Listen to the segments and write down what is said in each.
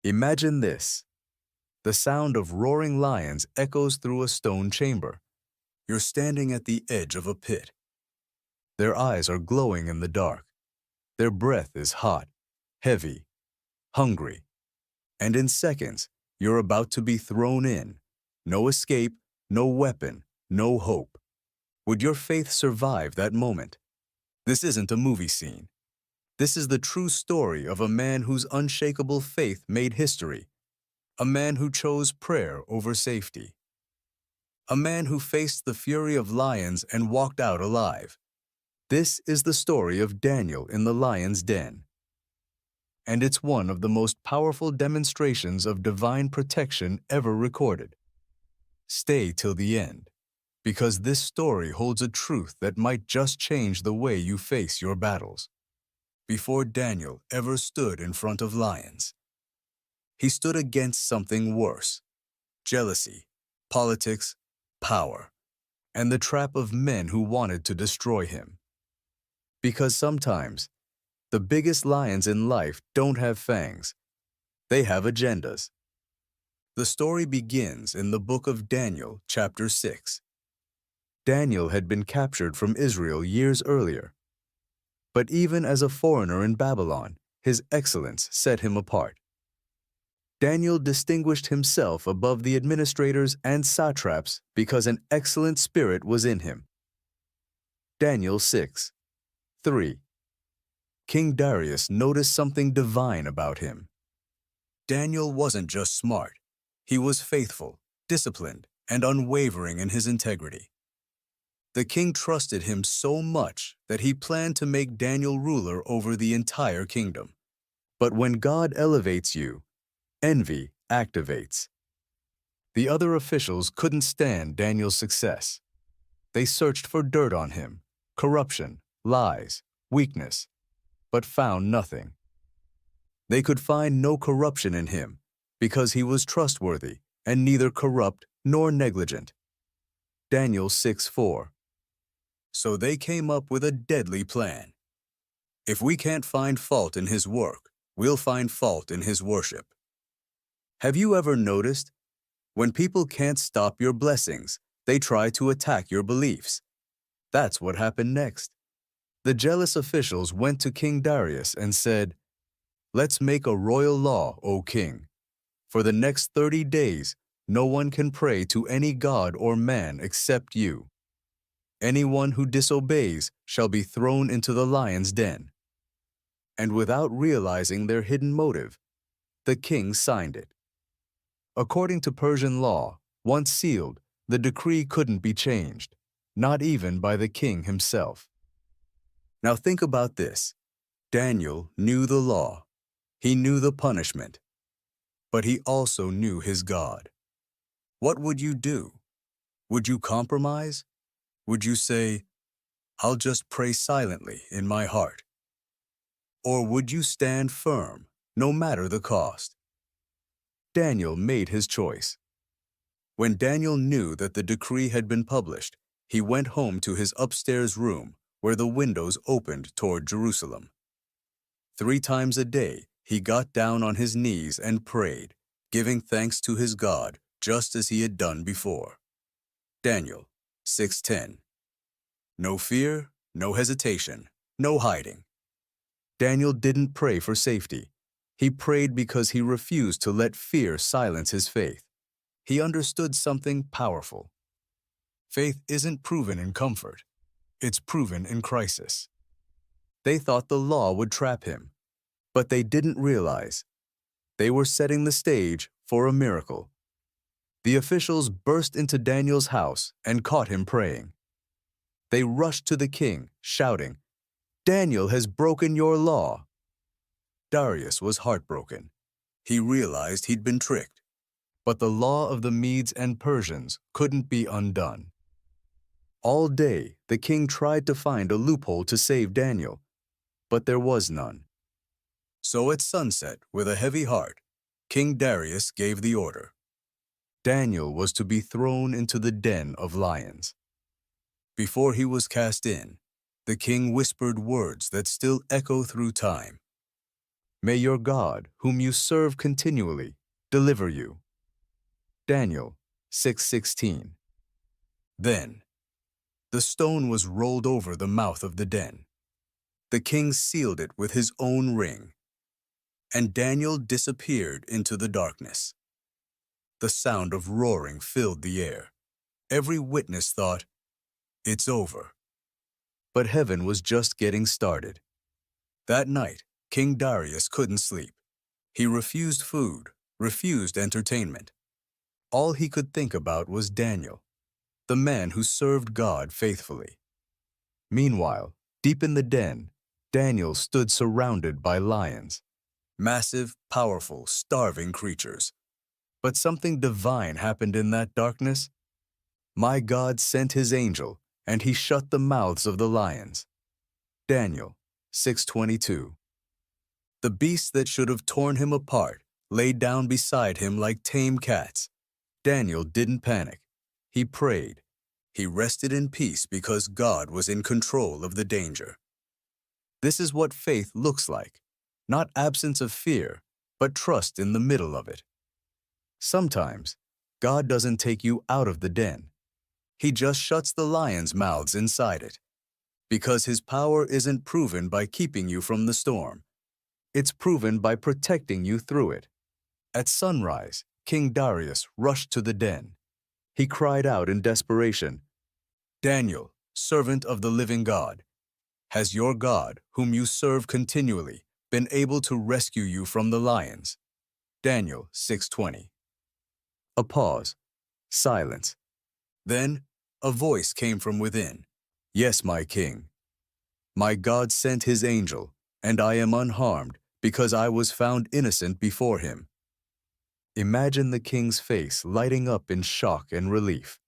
Imagine this. The sound of roaring lions echoes through a stone chamber. You're standing at the edge of a pit. Their eyes are glowing in the dark. Their breath is hot, heavy, hungry. And in seconds, you're about to be thrown in. No escape, no weapon, no hope. Would your faith survive that moment? This isn't a movie scene. This is the true story of a man whose unshakable faith made history. A man who chose prayer over safety. A man who faced the fury of lions and walked out alive. This is the story of Daniel in the lion's den. And it's one of the most powerful demonstrations of divine protection ever recorded. Stay till the end, because this story holds a truth that might just change the way you face your battles. Before Daniel ever stood in front of lions, he stood against something worse: jealousy, politics, power, and the trap of men who wanted to destroy him. Because sometimes, the biggest lions in life don't have fangs. They have agendas. The story begins in the book of Daniel, chapter 6. Daniel had been captured from Israel years earlier. But even as a foreigner in Babylon, his excellence set him apart. Daniel distinguished himself above the administrators and satraps because an excellent spirit was in him. Daniel 6:3. King Darius noticed something divine about him. Daniel wasn't just smart. He was faithful, disciplined, and unwavering in his integrity. The king trusted him so much that he planned to make Daniel ruler over the entire kingdom. But when God elevates you, envy activates. The other officials couldn't stand Daniel's success. They searched for dirt on him, corruption, lies, weakness, but found nothing. They could find no corruption in him because he was trustworthy and neither corrupt nor negligent. Daniel 6:4. So they came up with a deadly plan. If we can't find fault in his work, we'll find fault in his worship. Have you ever noticed? When people can't stop your blessings, they try to attack your beliefs. That's what happened next. The jealous officials went to King Darius and said, "Let's make a royal law, O king. For the next 30 days, no one can pray to any god or man except you. Anyone who disobeys shall be thrown into the lion's den." And without realizing their hidden motive, the king signed it. According to Persian law, once sealed, the decree couldn't be changed, not even by the king himself. Now think about this. Daniel knew the law. He knew the punishment. But he also knew his God. What would you do? Would you compromise? Would you say, "I'll just pray silently in my heart"? Or would you stand firm, no matter the cost? Daniel made his choice. When Daniel knew that the decree had been published, he went home to his upstairs room where the windows opened toward Jerusalem. 3 times a day, he got down on his knees and prayed, giving thanks to his God just as he had done before. Daniel 6:10. No fear, no hesitation, no hiding. Daniel didn't pray for safety. He prayed because he refused to let fear silence his faith. He understood something powerful. Faith isn't proven in comfort. It's proven in crisis. They thought the law would trap him, but they didn't realize they were setting the stage for a miracle. The officials burst into Daniel's house and caught him praying. They rushed to the king, shouting, "Daniel has broken your law." Darius was heartbroken. He realized he'd been tricked. But the law of the Medes and Persians couldn't be undone. All day, the king tried to find a loophole to save Daniel, but there was none. So at sunset, with a heavy heart, King Darius gave the order. Daniel was to be thrown into the den of lions. Before he was cast in, the king whispered words that still echo through time. May your God, whom you serve continually, deliver you. Daniel 6:16. Then the stone was rolled over the mouth of the den. The king sealed it with his own ring, and Daniel disappeared into the darkness. The sound of roaring filled the air. Every witness thought, "It's over." But heaven was just getting started. That night, King Darius couldn't sleep. He refused food, refused entertainment. All he could think about was Daniel, the man who served God faithfully. Meanwhile, deep in the den, Daniel stood surrounded by lions. Massive, powerful, starving creatures. But something divine happened in that darkness. My God sent his angel, and he shut the mouths of the lions. Daniel 6:22. The beasts that should have torn him apart lay down beside him like tame cats. Daniel didn't panic. He prayed. He rested in peace because God was in control of the danger. This is what faith looks like. Not absence of fear, but trust in the middle of it. Sometimes, God doesn't take you out of the den. He just shuts the lions' mouths inside it. Because his power isn't proven by keeping you from the storm. It's proven by protecting you through it. At sunrise, King Darius rushed to the den. He cried out in desperation, "Daniel, servant of the living God, has your God, whom you serve continually, been able to rescue you from the lions?" Daniel 6:20. A pause. Silence. Then, a voice came from within. "Yes, my king. My God sent his angel, and I am unharmed because I was found innocent before him." Imagine the king's face lighting up in shock and relief.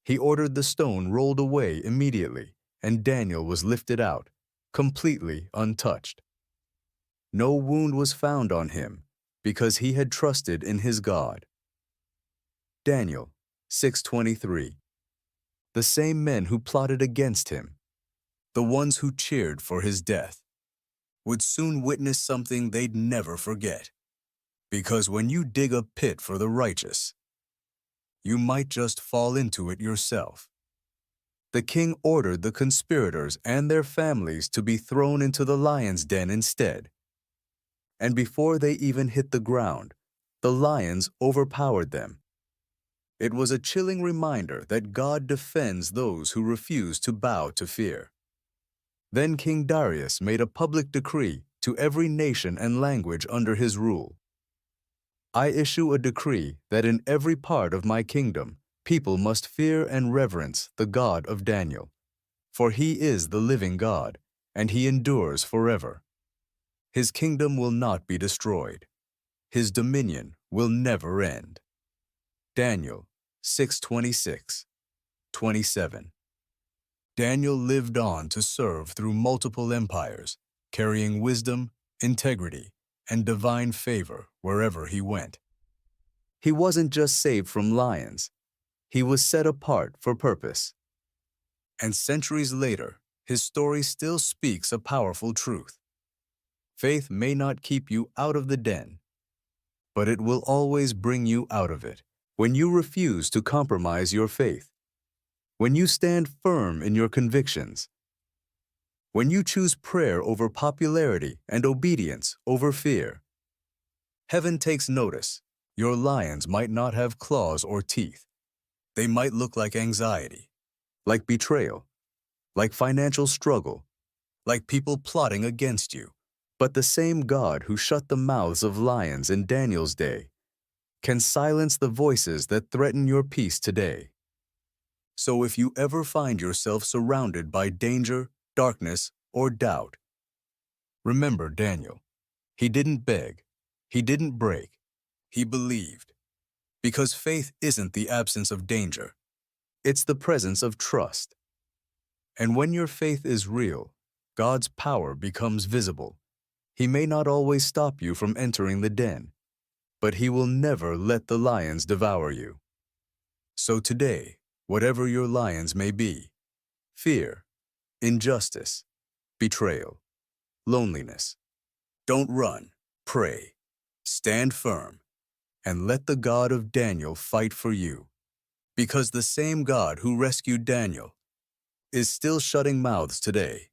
He ordered the stone rolled away immediately, and Daniel was lifted out, completely untouched. No wound was found on him because he had trusted in his God. Daniel 6:23. The same men who plotted against him, the ones who cheered for his death, would soon witness something they'd never forget. Because when you dig a pit for the righteous, you might just fall into it yourself. The king ordered the conspirators and their families to be thrown into the lion's den instead. And before they even hit the ground, the lions overpowered them. It was a chilling reminder that God defends those who refuse to bow to fear. Then King Darius made a public decree to every nation and language under his rule. I issue a decree that in every part of my kingdom, people must fear and reverence the God of Daniel. For he is the living God, and he endures forever. His kingdom will not be destroyed. His dominion will never end. Daniel 6:26, 27. Daniel lived on to serve through multiple empires, carrying wisdom, integrity, and divine favor wherever he went. He wasn't just saved from lions. He was set apart for purpose. And centuries later, his story still speaks a powerful truth. Faith may not keep you out of the den, but it will always bring you out of it when you refuse to compromise your faith, when you stand firm in your convictions, when you choose prayer over popularity and obedience over fear. Heaven takes notice. Your lions might not have claws or teeth. They might look like anxiety, like betrayal, like financial struggle, like people plotting against you. But the same God who shut the mouths of lions in Daniel's day can silence the voices that threaten your peace today. So if you ever find yourself surrounded by danger, darkness, or doubt, remember Daniel. He didn't beg. He didn't break. He believed. Because faith isn't the absence of danger. It's the presence of trust. And when your faith is real, God's power becomes visible. He may not always stop you from entering the den, but he will never let the lions devour you. So today, whatever your lions may be, fear, injustice, betrayal, loneliness, Don't run, pray, stand firm, and let the God of Daniel fight for you. Because the same God who rescued Daniel is still shutting mouths today.